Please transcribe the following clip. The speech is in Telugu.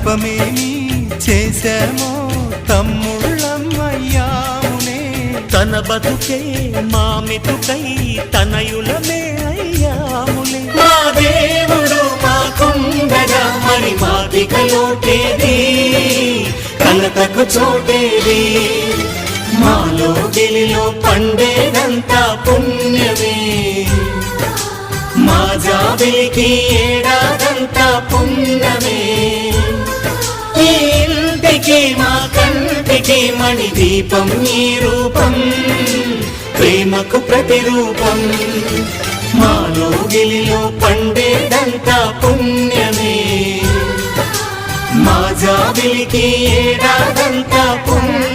పాపమేమి చేశామో తమ్ముళ్ళమయ్యామునే. తన బతుకే మామితుకై తనయులమే అయ్యాములే. మా దేవుడు మాకుండగా మరి మాదిక లోటేది, కలతకు చోటేది. మాలో గిలిలో పండేదంతా పుణ్యమే, మా జాబిలికి ఏడాదంతా పుణ్యమే. ఈ ఇంటికి మా కంటికి మణి దీపం ఈ రూపం, ప్రేమకు ప్రతిరూపం. మాలో గిలిలో పండేదంతా పుణ్యమే, మా జాబిలికి ఏడాదంతా పుణ్యమే.